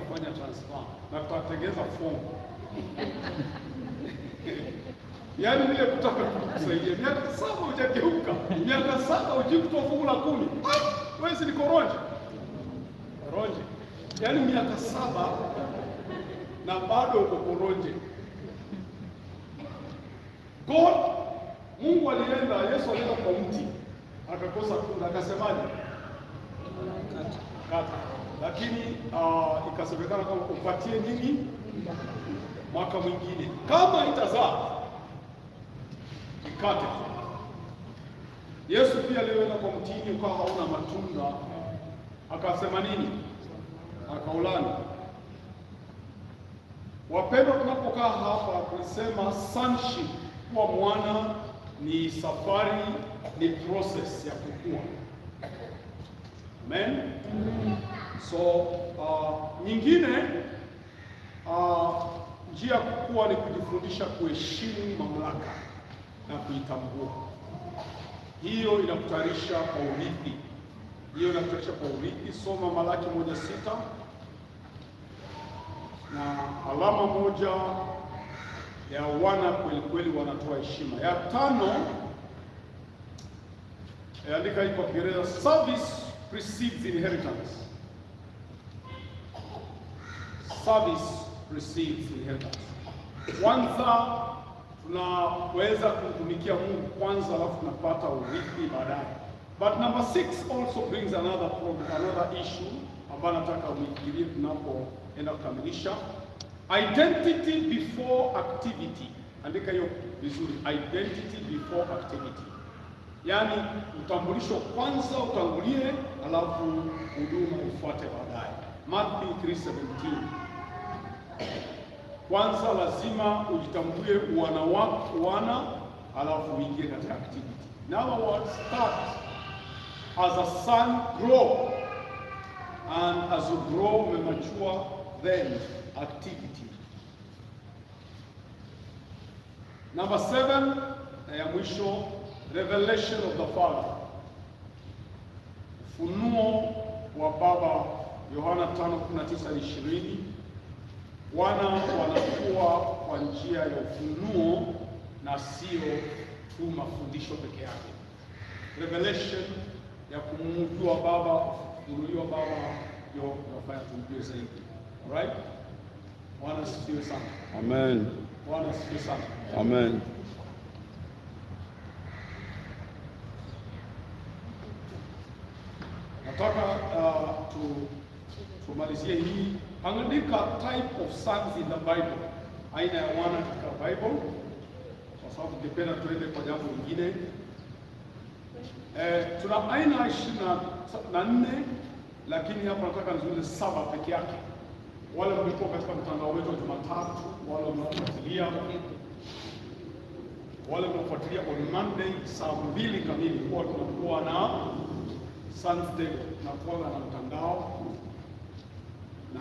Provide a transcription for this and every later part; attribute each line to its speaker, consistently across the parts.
Speaker 1: tutafanya transfer na tutatengeneza fomu yaani vile kutaka kusaidia. Miaka 7 hujageuka, miaka 7 hujui kutoa fungu la 10. Wewe si ni koronje? Yaani miaka 7 na bado uko koronje. God, Mungu alienda, Yesu alienda kwa mti akakosa kula, akasemaje? Kata. Lakini ikasemekana kama upatie nini mwaka mwingine, kama itazaa ikate. Yesu pia alienda kwa mtini ukawa hauna matunda, akasema nini? Akaulani. Wapendwa, tunapokaa hapa tulisema sonship, kuwa mwana ni safari, ni process ya kukua. Amen. So nyingine njia ya kukua ni kujifundisha kuheshimu mamlaka na kuitambua. Hiyo inakutayarisha kwa urithi. Soma Malaki 1:6 na alama moja ya wana kweli kweli wanatoa heshima. Ya 5 andika hii kwa Kiingereza: service precedes inheritance. Service precedes inheritance. Kwanza tunaweza kumtumikia Mungu kwanza, alafu tunapata urithi baadaye. But number 6 also brings another problem, another issue ambayo nataka uifikirie tunapoenda kukamilisha. Identity before activity. Andika hiyo vizuri, identity before activity. Yaani utambulisho kwanza utangulie, alafu huduma ifuate baadaye. Matthew 3:17. Kwanza lazima ujitambulie wana, alafu uingie katika activity. In other words, start as a son, grow, and as you grow, you mature, then activity. Number 7, ya mwisho, revelation of the Father. Ufunuo wa Baba, Yohana 5:19-20. Wana wanakuwa kwa njia ya ufunuo na sio tu mafundisho peke yake. Revelation ya kumjua Baba, kufunuliwa Baba, ndio tunafanya tumjue zaidi. Alright? Bwana asifiwe sana.
Speaker 2: Amen.
Speaker 1: Bwana asifiwe sana.
Speaker 2: Amen.
Speaker 1: Nataka tumalizie hii. Andika type of sons in the Bible. Aina ya wana katika Bible. Kwa sababu tungependa tuende kwa jambo lingine. Tuna aina 24, lakini hapa nataka nizungumze 7 peke yake. Wale mlikuwa katika mtandao wetu wa Jumatatu, wale mnaofuatilia, on Monday saa 2 kamili kwa tunakuwa na Sons Day, tunakuwa na mtandao, na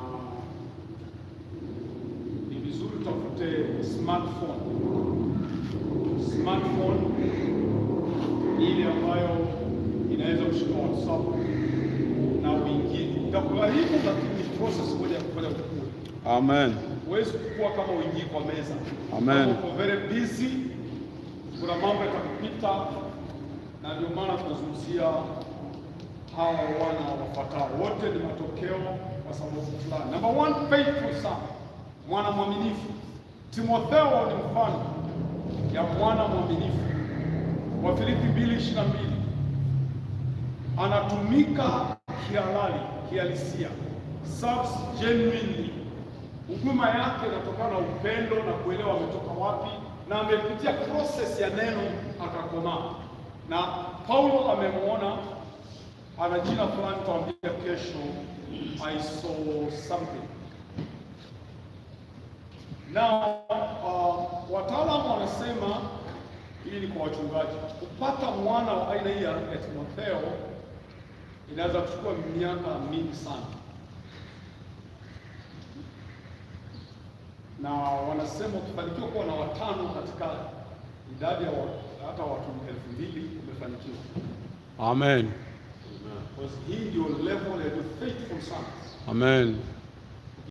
Speaker 1: ni vizuri utafute smartphone ile ambayo inaweza kushika WhatsApp na wengine. Itakugharimu, lakini process moja ya kufanya kukua.
Speaker 2: Amen.
Speaker 1: Huwezi kukua kama uingii kwa meza.
Speaker 2: Amen.
Speaker 1: Uko very busy, kuna mambo yatakupita, na ndio maana tunazungumzia hawa wana wafuatao. Wote ni matokeo kwa sababu fulani. Number 1, faithful son, mwana mwaminifu. Timotheo ni mfano ya mwana mwaminifu. Wafilipi 2:22. Anatumika kihalali, kihalisia, serves genuinely. Huduma yake inatokana na upendo na kuelewa ametoka wapi, na amepitia process ya neno akakomaa. Na Paulo amemwona ana jina fulani, tuambia kesho, I saw something. Na wataalamu wanasema, hii ni kwa wachungaji, kupata mwana wa aina hii ya Timotheo inaweza kuchukua miaka mingi sana, na wanasema ukifanikiwa kuwa na 5 katika idadi ya hata watu 2000 umefanikiwa.
Speaker 2: Amen.
Speaker 1: Because hii ndio level ya faithful sons.
Speaker 2: Amen.